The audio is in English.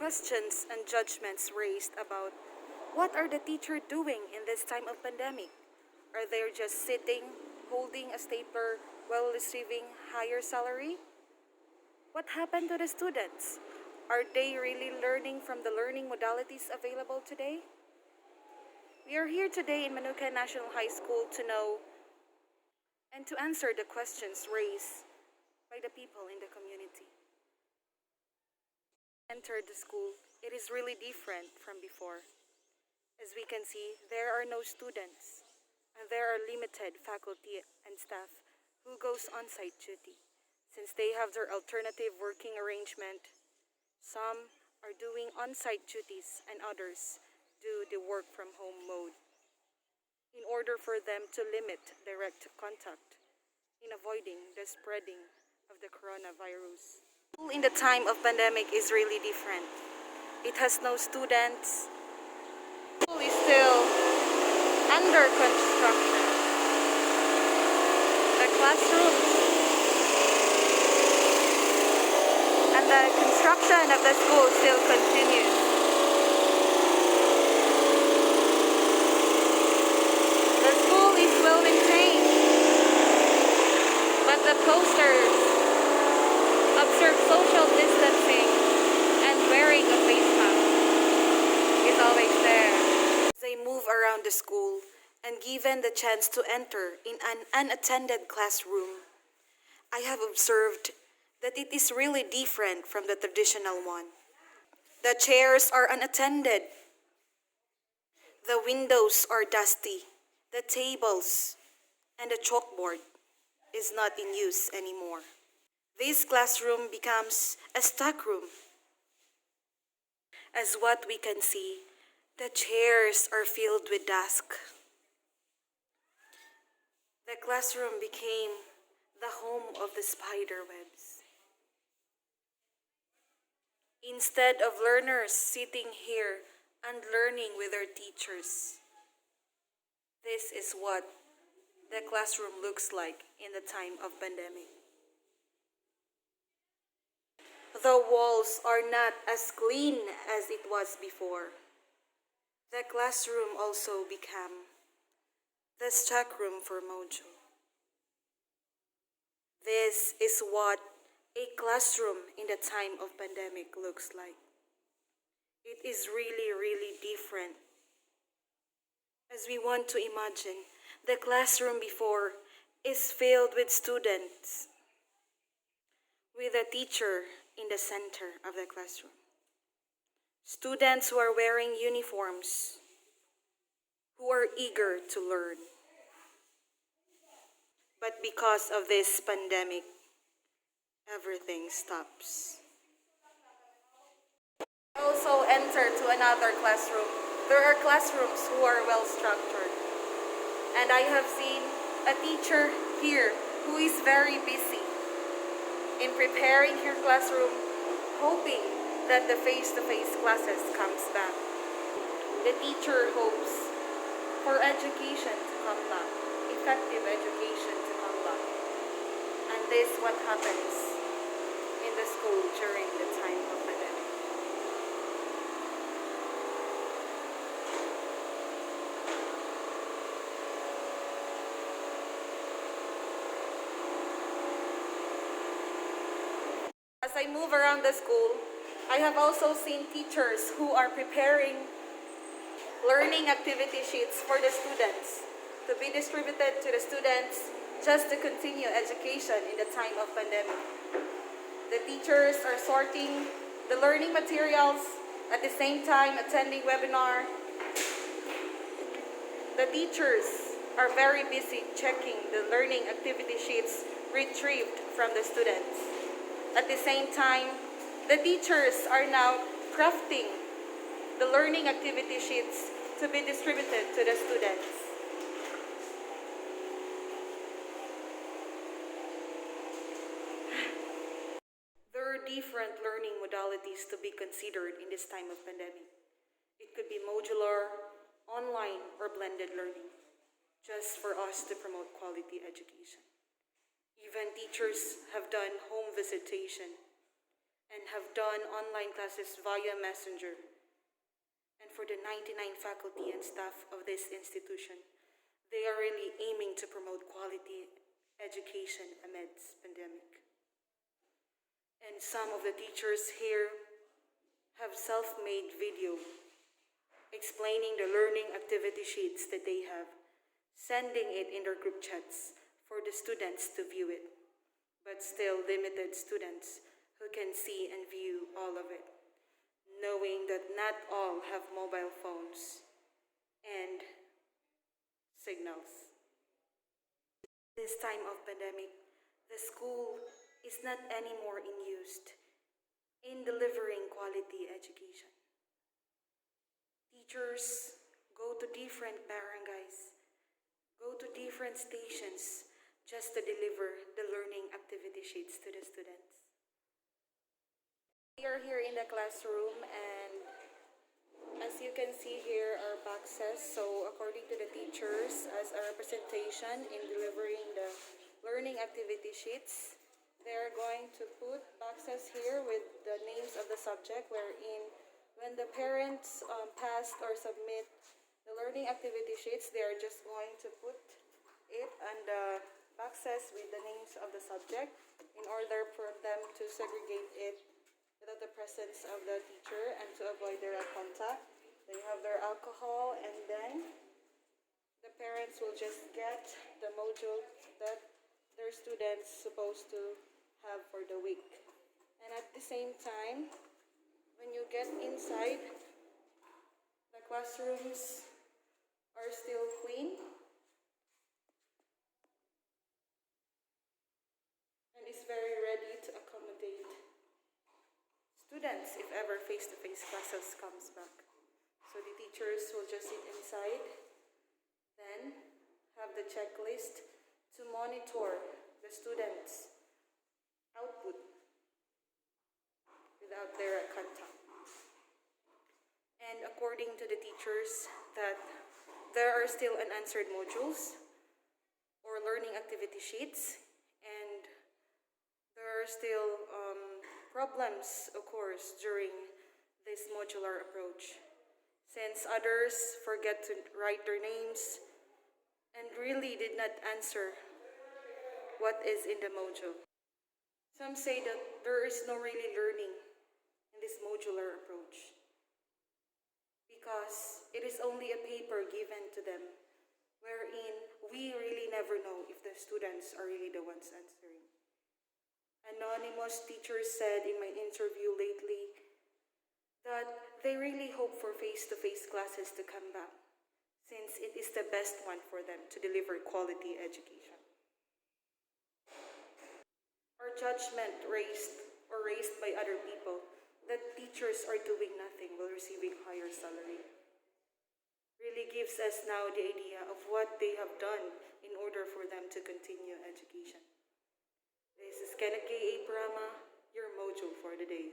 questions and judgments raised about what are the teacher doing in this time of pandemic? Are they just sitting, holding a stapler while receiving higher salary? What happened to the students? Are they really learning from the learning modalities available today? We are here today in Manuka National High School to know and to answer the questions raised by the people in the community. Entered the school, it is really different from before. As we can see, there are no students, and there are limited faculty and staff who goes on-site duty. Since they have their alternative working arrangement, some are doing on-site duties and others do the work from home mode in order for them to limit direct contact in avoiding the spreading of the coronavirus. School in the time of pandemic is really different. It has no students. School is still under construction. The classrooms and the construction of the school still continues. The school is well maintained, but the posters observe social distancing and wearing a face mask is always there. They move around the school and given the chance to enter in an unattended classroom, I have observed that it is really different from the traditional one. The chairs are unattended. The windows are dusty. The tables and the chalkboard is not in use anymore. This classroom becomes a stock room. As what we can see, the chairs are filled with dust. The classroom became the home of the spider webs. Instead of learners sitting here and learning with their teachers, this is what the classroom looks like in the time of pandemic. The walls are not as clean as it was before. The classroom also became the stock room for Mojo. This is what a classroom in the time of pandemic looks like. It is really, really different. As we want to imagine, the classroom before is filled with students, with a teacher in the center of the classroom. Students who are wearing uniforms, who are eager to learn. But because of this pandemic, everything stops. Also enter to another classroom. There are classrooms who are well structured. And I have seen a teacher here who is very busy in preparing her classroom, hoping that the face-to-face classes comes back. The teacher hopes for education to come back, effective education to come back. And this is what happens in the school during the time of pandemic. As I move around the school, I have also seen teachers who are preparing learning activity sheets for the students to be distributed to the students just to continue education in the time of pandemic. The teachers are sorting the learning materials at the same time attending webinar. The teachers are very busy checking the learning activity sheets retrieved from the students. At the same time, the teachers are now crafting the learning activity sheets to be distributed to the students. There are different learning modalities to be considered in this time of pandemic. It could be modular, online, or blended learning, just for us to promote quality education. Even teachers have done home visitation and have done online classes via Messenger. And for the 99 faculty and staff of this institution, they are really aiming to promote quality education amidst pandemic. And some of the teachers here have self-made video explaining the learning activity sheets that they have, sending it in their group chats for the students to view it, but still limited students who can see and view all of it, knowing that not all have mobile phones and signals. This time of pandemic, the school is not anymore in use in delivering quality education. Teachers go to different barangays, go to different stations just to deliver the learning activity sheets to the students. We are here in the classroom, and as you can see here are boxes. So according to the teachers, as a representation in delivering the learning activity sheets, they're going to put boxes here with the names of the subject, wherein when the parents pass or submit the learning activity sheets, they are just going to put it on the boxes with the names of the subject in order for them to segregate it without the presence of the teacher and to avoid direct contact. They have their alcohol, and then the parents will just get the module that their students supposed to have for the week. And at the same time, when you get inside, the classrooms are still clean and is very ready to accommodate students if ever face-to-face classes comes back. So the teachers will just sit inside, then have the checklist to monitor the students' output without direct contact. And according to the teachers, that there are still unanswered modules or learning activity sheets, and there are still problems, of course, during this modular approach, since others forget to write their names and really did not answer what is in the module. Some say that there is no really learning in this modular approach because it is only a paper given to them, wherein we really never know if the students are really the ones answering. Anonymous teachers said in my interview lately that they really hope for face-to-face classes to come back, since it is the best one for them to deliver quality education. Our judgment raised by other people that teachers are doing nothing while receiving higher salary really gives us now the idea of what they have done in order for them to continue education. This is Kenneth K. A. Parama, your module for the day.